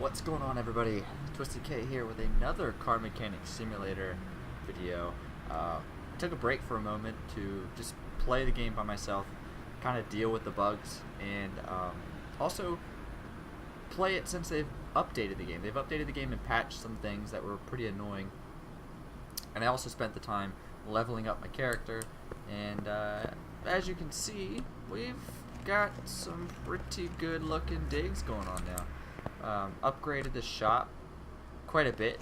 What's going on, everybody? Twisted K here with another car mechanics simulator video. Took a break for a moment to just play the game by myself, kind of deal with the bugs, and also play it since they've updated the game. They've updated the game and patched some things that were pretty annoying. And I also spent the time leveling up my character, and as you can see, we've got some pretty good looking digs going on now. Upgraded the shop quite a bit,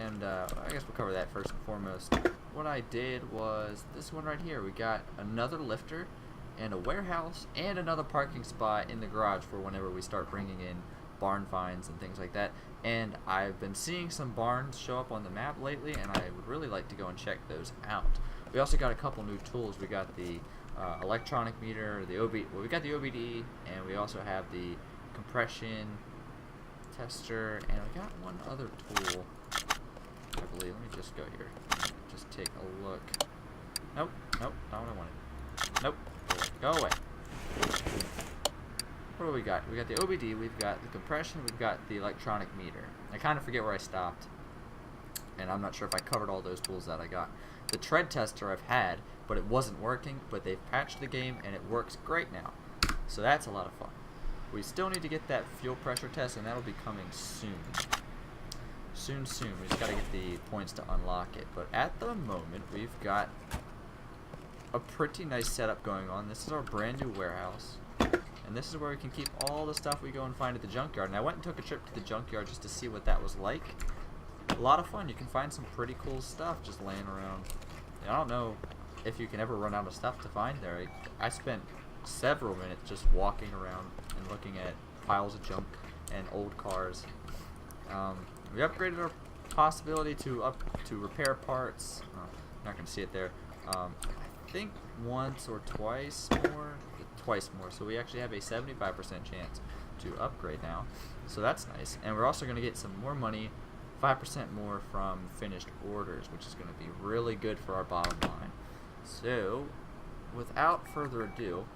and I guess we'll cover that first and foremost. What I did was this one right here. We got another lifter and a warehouse and another parking spot in the garage for whenever we start bringing in barn finds and things like that. And I've been seeing some barns show up on the map lately, and I would really like to go and check those out. We also got a couple new tools. We got the electronic meter, the we got the OBD, and we also have the compression tester, and I got one other tool, I believe. Let me just go here, just take a look. Nope, not what I wanted. Nope, go away. What do we got? We got the OBD, we've got the compression, we've got the electronic meter. I kind of forget where I stopped, and I'm not sure if I covered all those tools that I got. The tread tester I've had, but it wasn't working, but they've patched the game and it works great now. So that's a lot of fun. We still need to get that fuel pressure test, and that'll be coming soon. Soon. We just got to get the points to unlock it. But at the moment, we've got a pretty nice setup going on. This is our brand new warehouse, and this is where we can keep all the stuff we go and find at the junkyard. And I went and took a trip to the junkyard just to see what that was like. A lot of fun. You can find some pretty cool stuff just laying around. And I don't know if you can ever run out of stuff to find there. I spent several minutes just walking around and looking at piles of junk and old cars. We upgraded our possibility to repair parts. Not going to see it there. I think once or twice more. So we actually have a 75% chance to upgrade now. So that's nice. And we're also going to get some more money, 5% more from finished orders, which is going to be really good for our bottom line. So without further ado,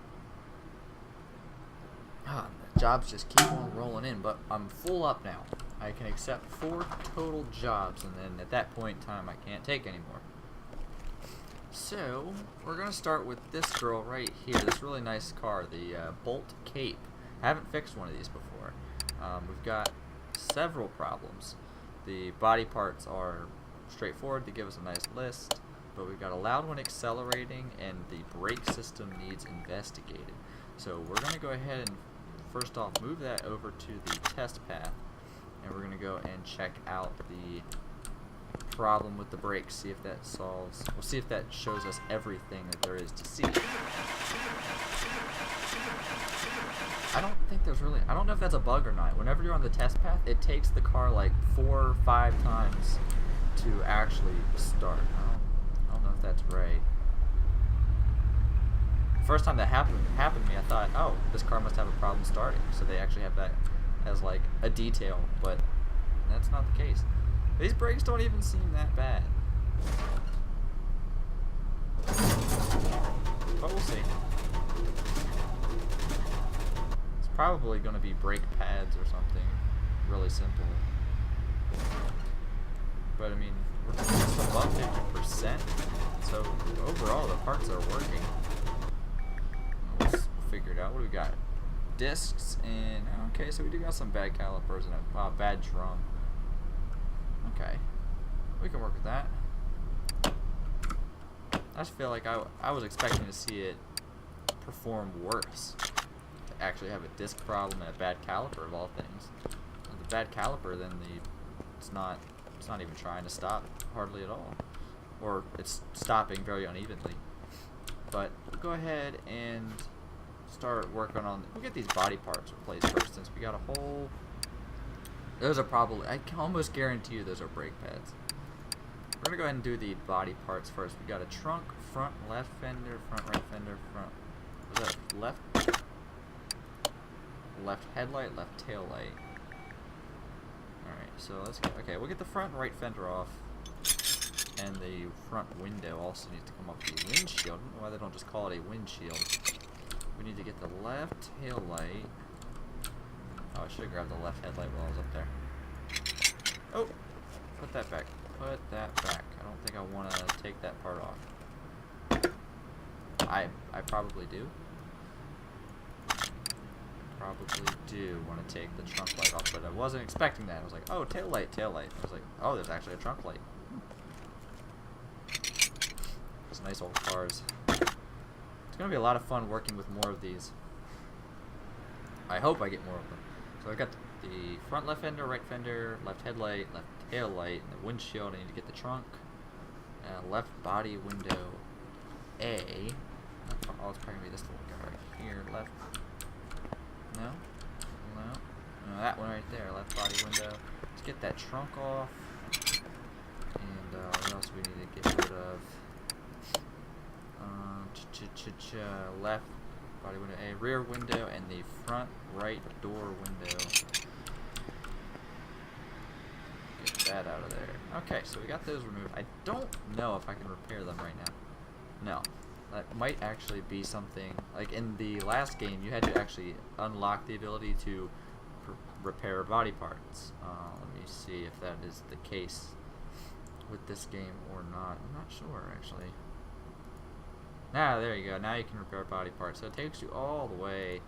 the jobs just keep on rolling in, but I'm full up now. I can accept 4 total jobs, and then at that point in time I can't take any more. So we're going to start with this girl right here, this really nice car, the Bolt Cape. I haven't fixed one of these before. We've got several problems. The body parts are straightforward to give us a nice list, but we've got a loud one accelerating, and the brake system needs investigated. So we're going to go ahead and first off move that over to the test path, and we're going to go and check out the problem with the brakes, see if that solves, we'll see if that shows us everything that there is to see. I don't know if that's a bug or not. Whenever you're on the test path, it takes the car like 4 or 5 times to actually start. I don't know if that's right. First time that happened to me, I thought, oh, this car must have a problem starting. So they actually have that as like a detail, but that's not the case. These brakes don't even seem that bad. But we'll see. It's probably going to be brake pads or something really simple. But I mean, we're just above 50%, so overall the parts are working. Let's figure it out. What do we got? Discs, and okay, so we do got some bad calipers and a bad drum. Okay, we can work with that. I just feel like I was expecting to see it perform worse. To actually have a disc problem and a bad caliper of all things. The bad caliper, then it's not even trying to stop hardly at all, or it's stopping very unevenly. But we'll go ahead and start working on. We'll get these body parts replaced first, since we got a whole. Those are probably, I can almost guarantee you those are brake pads. We're gonna go ahead and do the body parts first. We got a trunk, front left fender, front right fender, front. Was that left headlight, left tail light. All right, so let's go. Okay, we'll get the front right fender off. And the front window also needs to come off the windshield. I don't know why they don't just call it a windshield. We need to get the left tail light. Oh, I should have grabbed the left headlight while I was up there. Oh, put that back. Put that back. I don't think I want to take that part off. I probably do. Probably do want to take the trunk light off, but I wasn't expecting that. I was like, oh, tail light, tail light. I was like, oh, there's actually a trunk light. These nice old cars. It's going to be a lot of fun working with more of these. I hope I get more of them. So I got the front left fender, right fender, left headlight, left tail light, and the windshield. I need to get the trunk. Left body window A. Oh, it's probably going to be this little guy right here. Left. No? No? No, that one right there. Left body window. Let's get that trunk off. And what else do we need to get rid of? Left body window A, rear window, and the front right door window. Get that out of there. Okay, so we got those removed. I don't know if I can repair them right now. No. That might actually be something, like in the last game, you had to actually unlock the ability to repair body parts. Let me see if that is the case with this game or not. I'm not sure, actually. There you go. Now you can repair body parts. So it takes you all the way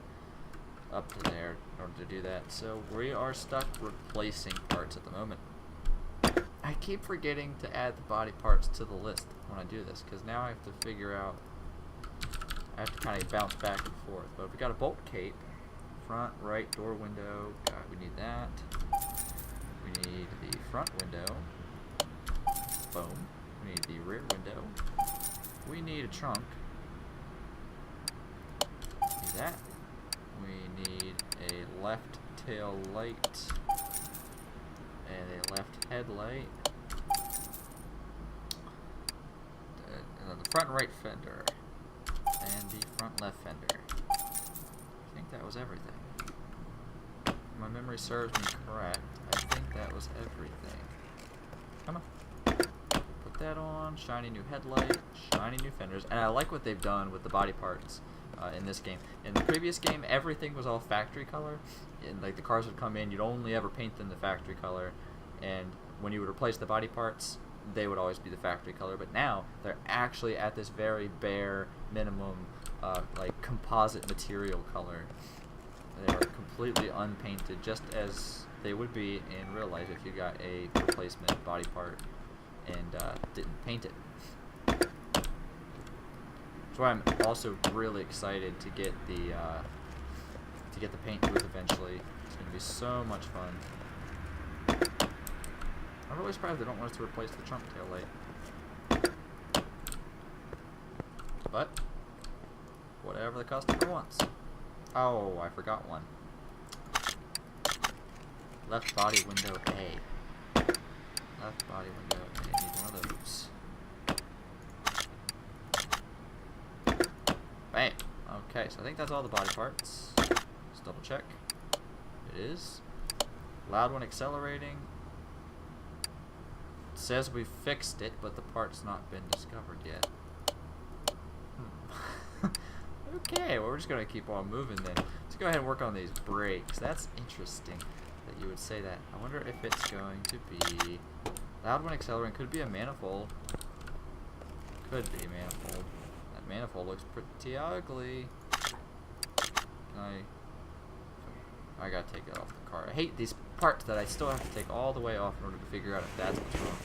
up to there in order to do that. So we are stuck replacing parts at the moment. I keep forgetting to add the body parts to the list when I do this, because now I have to figure out, I have to kind of bounce back and forth. But we got a bolt cape, front right door window, we need that. We need the front window, boom. We need the rear window. We need a trunk. Need that. We need a left tail light and a left headlight. The front right fender and the front left fender. I think that was everything. If my memory serves me correct, I think that was everything. Come on. Put that on. Shiny new headlight, shiny new fenders, and I like what they've done with the body parts in this game. In the previous game, everything was all factory color, and like the cars would come in, you'd only ever paint them the factory color, and when you would replace the body parts, they would always be the factory color. But now they're actually at this very bare minimum, like composite material color. They are completely unpainted, just as they would be in real life if you got a replacement body part and didn't paint it. That's why I'm also really excited to get the paint booth eventually. It's going to be so much fun. I'm really surprised they don't want us to replace the trunk tail light. But whatever the customer wants. Oh, I forgot one. Left body window A. Left body window A. I need one of those. Bam. Okay, so I think that's all the body parts. Let's double check. It is. Loud when accelerating. It says we fixed it, but the part's not been discovered yet. Okay, well, we're just going to keep on moving then. Let's go ahead and work on these brakes. That's interesting that you would say that. I wonder if it's going to be loud when accelerating. Could be a manifold. Could be a manifold. That manifold looks pretty ugly. I gotta take it off the car. I hate these parts that I still have to take all the way off in order to figure out if that's what's wrong.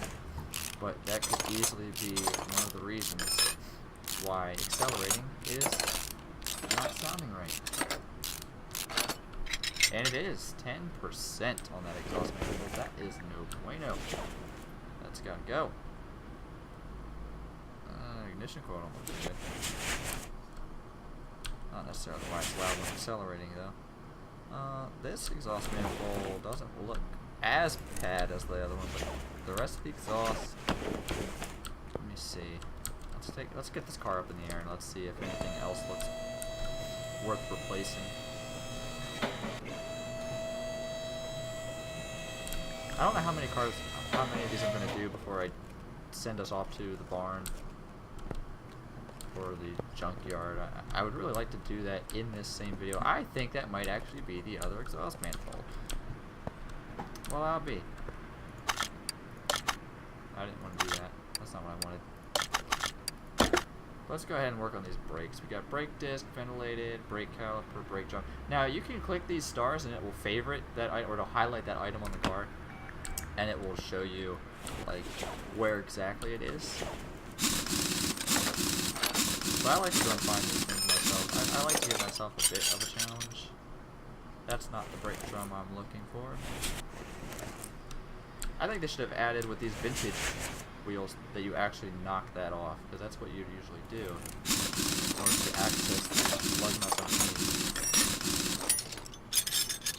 But that could easily be one of the reasons why accelerating is not sounding right. And it is 10% on that exhaust manifold. That is no bueno. That's gotta go. Ignition coil don't look good. Not necessarily why it's loud when accelerating though. This exhaust manifold doesn't look as bad as the other one, but the rest of the exhaust. Let me see. Let's get this car up in the air and let's see if anything else looks worth replacing. I don't know how many of these I'm gonna do before I send us off to the barn or the junkyard. I would really like to do that in this same video. I think that might actually be the other exhaust manifold. Well, I'll be. I didn't want to do that. That's not what I wanted. Let's go ahead and work on these brakes. We got brake disc, ventilated, brake caliper, brake drum. Now you can click these stars and it will favorite that item, or it'll highlight that item on the car, and it will show you like where exactly it is. But I like to go and find these things myself. I like to give myself a bit of a challenge. That's not the brake drum I'm looking for. I think they should have added with these vintage wheels that you actually knock that off, because that's what you'd usually do in order to access the plug nuts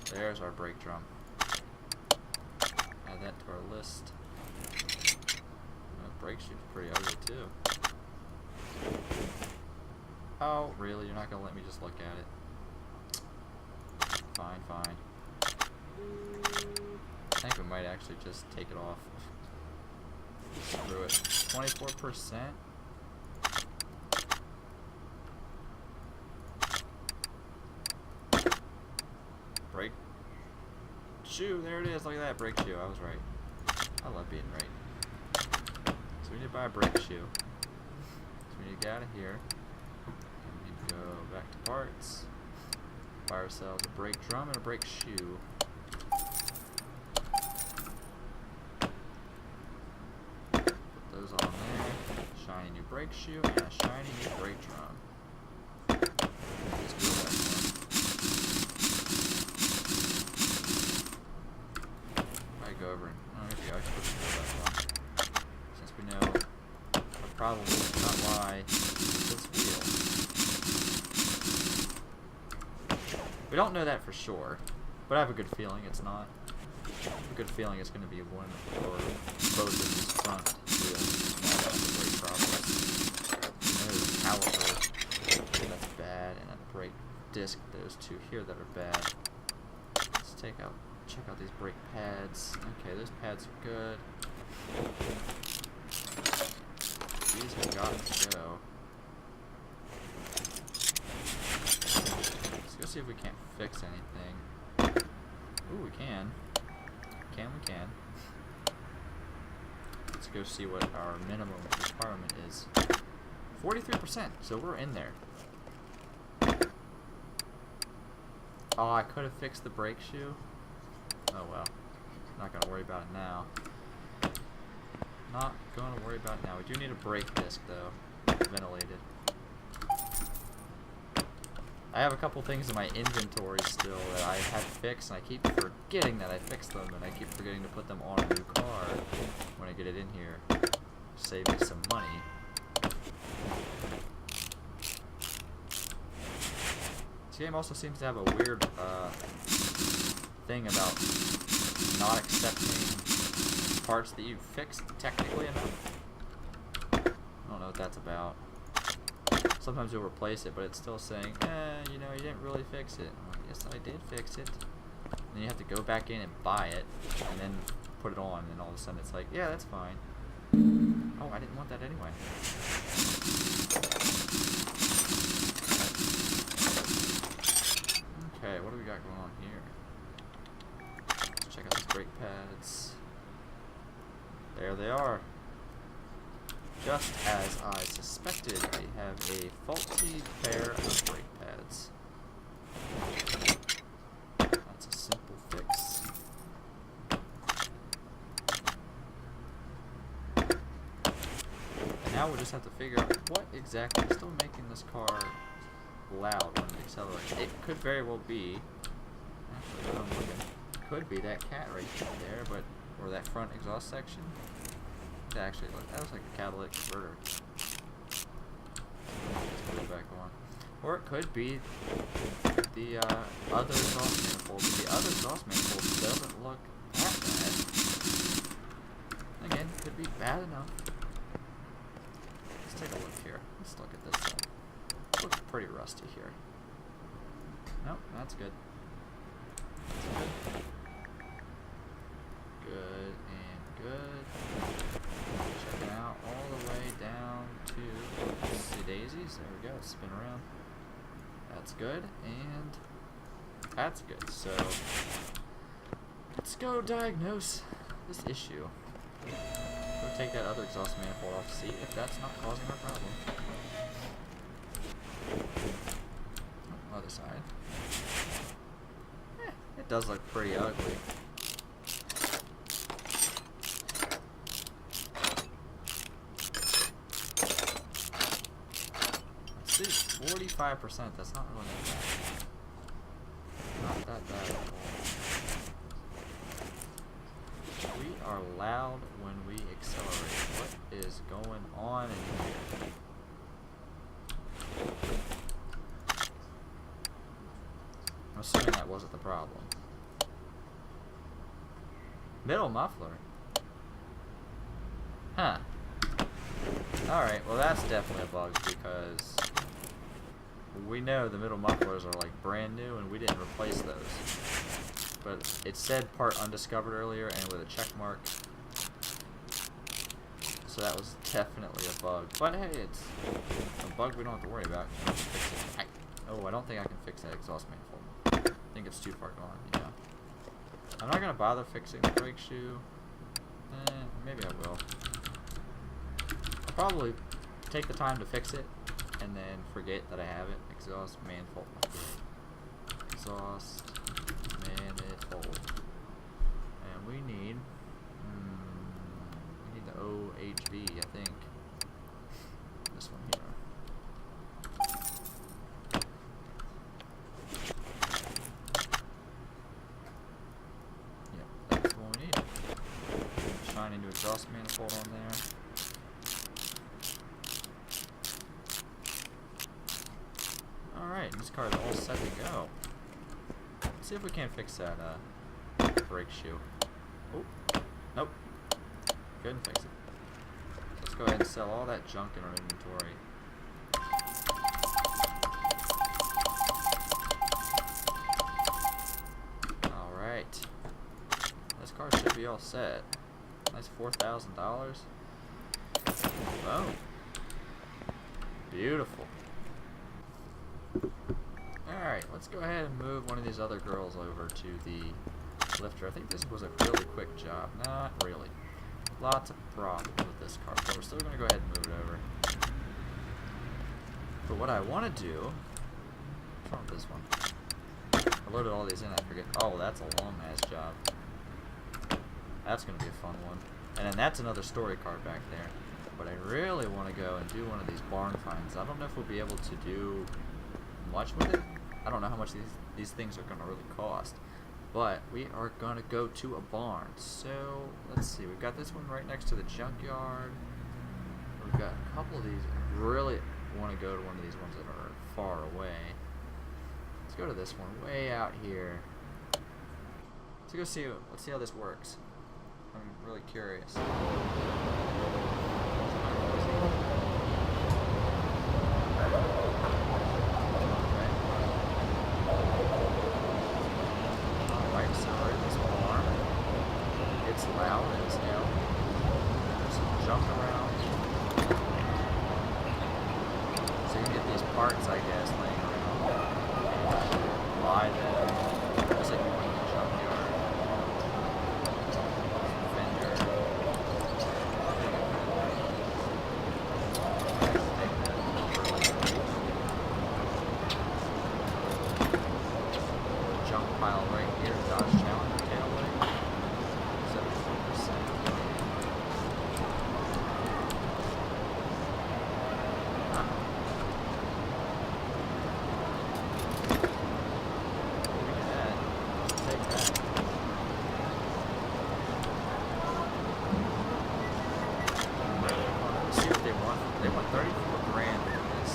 underneath. There's our brake drum. Add that to our list. That brake shoe's pretty ugly too. Oh, really? You're not gonna let me just look at it? Fine, fine. I think we might actually just take it off. Screw it. 24%? Brake shoe, there it is. Look at that brake shoe. I was right. I love being right. So we need to buy a brake shoe. So we need to get out of here. And we need to go back to parts. Buy ourselves a brake drum and a brake shoe. Those on there. Shiny new brake shoe and a shiny new brake drum. Just go back one. I go over and maybe I should put that one. Since we know the problem does not lie with this wheel. We don't know that for sure, but I have a good feeling it's not. I have a good feeling it's going to be one or both of these front wheels. Brake problems. There's a caliper that's bad, and a brake disc. Those two here that are bad. Let's check out these brake pads. Okay, those pads are good. These have got to go. Let's go see if we can't fix anything. Ooh, we can. We can. Let's go see what our minimum requirement is. 43%, so we're in there. Oh, I could have fixed the brake shoe. Oh well. Not gonna worry about it now. Not gonna worry about it now. We do need a brake disc though. Ventilated. I have a couple things in my inventory still that I had fixed, and I keep forgetting that I fixed them, and I keep forgetting to put them on a new car when I get it in here. Save me some money. This game also seems to have a weird thing about not accepting parts that you fixed technically enough. I don't know what that's about. Sometimes you'll replace it, but it's still saying, you know, you didn't really fix it. I'm like, yes, I did fix it. Then you have to go back in and buy it, and then put it on, and all of a sudden it's like, yeah, that's fine. Oh, I didn't want that anyway. Okay, what do we got going on here? Let's check out these brake pads. There they are. Just as I suspected, I have a faulty pair of brake pads. That's a simple fix. And now we'll just have to figure out what exactly is still making this car loud when it accelerates. It could very well be, actually, I'm looking, could be that cat right there, but, or that front exhaust section. That looks like a catalytic converter. Let's put it back on. Or it could be the other exhaust manifold, but the other exhaust manifold doesn't look that bad. Again, could be bad enough. Let's take a look here. Let's look at this thing. It looks pretty rusty here. Nope, that's good. Good and good. Check it out all the way down to the daisies. There we go. Spin around. That's good, and that's good. So let's go diagnose this issue. Put go take that other exhaust manifold off, see if that's not causing a problem. Oh, other side. It does look pretty ugly. Let's see, 45%, that's not really that bad. Not that bad at all. We are loud when we accelerate. What is going on in here? I'm assuming that wasn't the problem. Middle muffler. Huh. Alright, well that's definitely a bug because we know the middle mufflers are like brand new and we didn't replace those. But it said part undiscovered earlier and with a check mark. So that was definitely a bug. But hey, it's a bug we don't have to worry about. Oh, I don't think I can fix that exhaust manifold. I think it's too far gone, yeah. I'm not going to bother fixing the brake shoe. Maybe I will. I'll probably take the time to fix it and then forget that I have it. Exhaust manifold. Exhaust manifold. And we need the OHV, I think. This one here. Yep, that's what we need. Shiny new exhaust manifold on there. Alright, this car is all set to go. Let's see if we can't fix that brake shoe. Oh, nope. Couldn't fix it. Let's go ahead and sell all that junk in our inventory. Alright. This car should be all set. Nice $4,000. Boom. Beautiful. Alright, let's go ahead and move one of these other girls over to the lifter. I think this was a really quick job. Not really. Lots of problems with this car, but we're still going to go ahead and move it over. But what I want to do... What's wrong with this one? I loaded all these in, I forget. Oh, that's a long-ass job. That's going to be a fun one. And then that's another story car back there. But I really want to go and do one of these barn finds. I don't know if we'll be able to do much with it. I don't know how much these things are going to really cost. But we are going to go to a barn. So, let's see. We've got this one right next to the junkyard. We've got a couple of these. I really want to go to one of these ones that are far away. Let's go to this one way out here. Let's go see. Let's see how this works. I'm really curious. Loud as hell. Just jump around. So you can get these parts, I guess, laying around. Buy them. Looks like you want the junkyard. Fender. Junk pile right here. Dodge Challenger taillight. They want 34 grand for this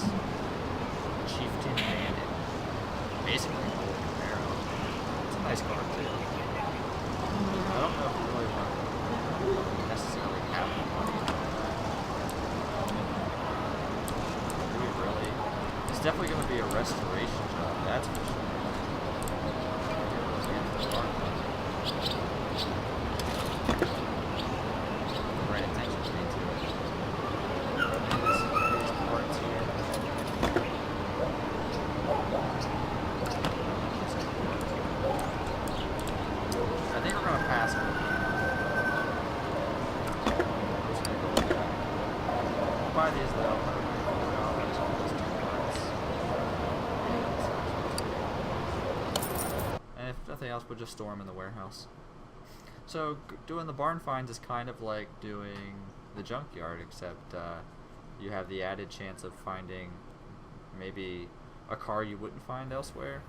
Chieftain Bandit. Basically a full Camaro. It's a nice car too. I don't know if we really want to necessarily have the money for that. Do we really? It's definitely going to be a restoration job, that's for sure. Right attention to it. gonna buy these though. And if nothing else, we'll just store them in the warehouse. So doing the barn finds is kind of like doing the junkyard, except you have the added chance of finding maybe a car you wouldn't find elsewhere.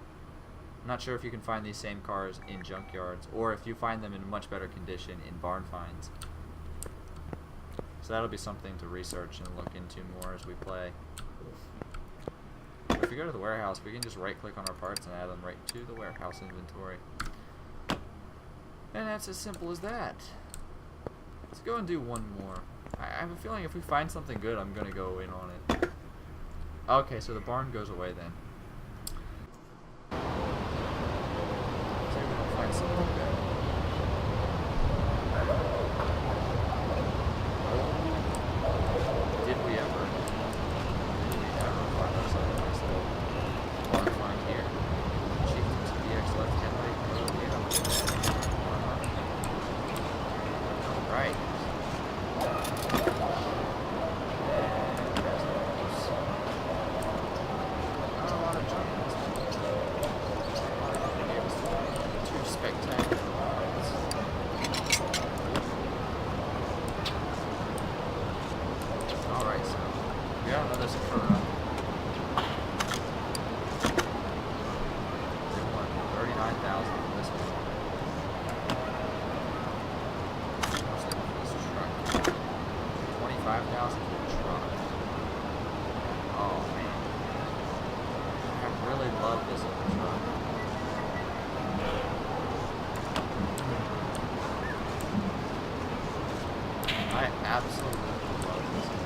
I'm not sure if you can find these same cars in junkyards, or if you find them in much better condition in barn finds. So that'll be something to research and look into more as we play. If we go to the warehouse, we can just right click on our parts and add them right to the warehouse inventory. And that's as simple as that. Let's go and do one more. I have a feeling if we find something good, I'm going to go in on it. Okay, so the barn goes away then. See if we don't find something good. Did we ever find ourselves a nice little barn find here? Chieftain's DX left hand right. Alright. I absolutely love this truck.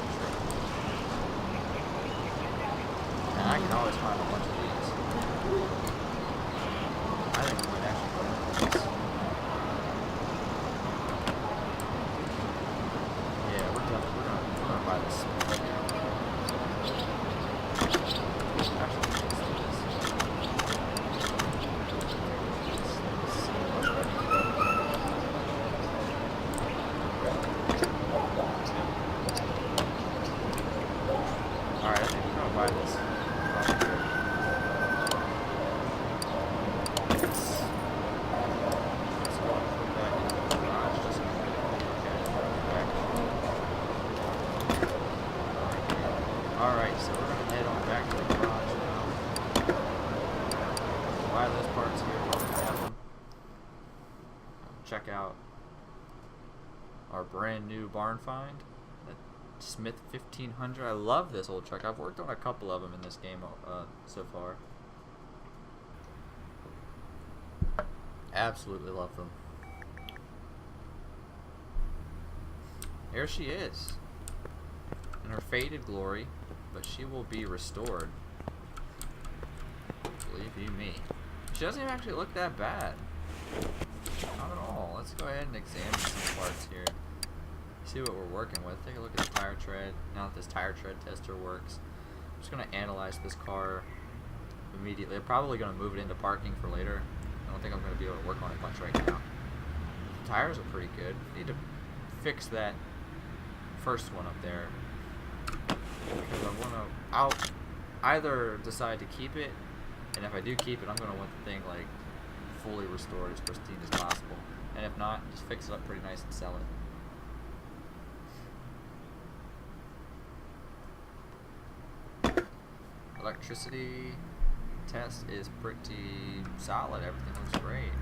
And I can always find a bunch of these. I think we might actually go into this. Yeah, we're gonna buy this right now. Actually, let's do this. Alright, I think we're gonna buy this. Let's go and put that in the garage just so we can look at it back. Alright, so we're gonna head on back to the garage now. Buy those parts here while we have them. Check out our brand new barn find. Smith 1500. I love this old truck. I've worked on a couple of them in this game so far. Absolutely love them. Here she is in her faded glory, but she will be restored. Believe you me. She doesn't even actually look that bad. Not at all. Let's go ahead and examine some parts here. See what we're working with. Take a look at the tire tread. Now that this tire tread tester works, I'm just going to analyze this car immediately. I'm probably going to move it into parking for later. I don't think I'm going to be able to work on it much right now. The tires are pretty good. Need to fix that first one up there. Because I'll either decide to keep it, and if I do keep it, I'm going to want the thing like fully restored, as pristine as possible. And if not, just fix it up pretty nice and sell it. Electricity test is pretty solid. Everything looks great.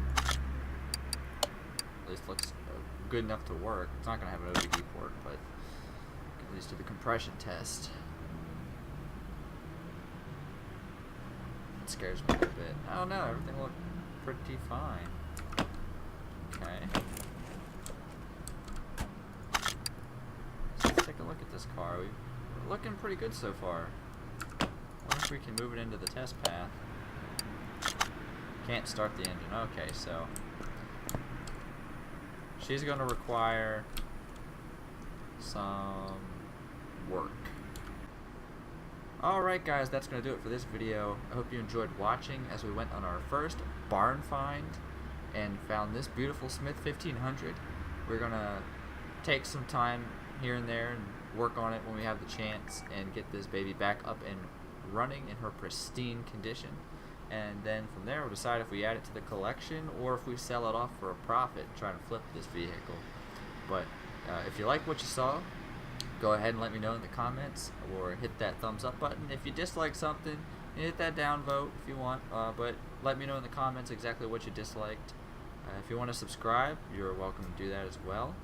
At least looks good enough to work. It's not going to have an OBD port, but at least do the compression test. It scares me a little bit. I don't know. Everything looked pretty fine. Okay. So let's take a look at this car. We're looking pretty good so far. I wonder if we can move it into the test path. Can't start the engine. Okay, so she's going to require some work. Alright guys, that's going to do it for this video. I hope you enjoyed watching as we went on our first barn find and found this beautiful Smith 1500. We're going to take some time here and there and work on it when we have the chance and get this baby back up and running in her pristine condition. And then from there we'll decide if we add it to the collection or if we sell it off for a profit, try and flip this vehicle. But if you like what you saw, go ahead and let me know in the comments or hit that thumbs up button. If you dislike something, hit that down vote if you want, but let me know in the comments exactly what you disliked. If you want to subscribe, you're welcome to do that as well.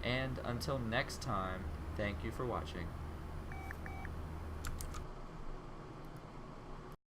And until next time, thank you for watching.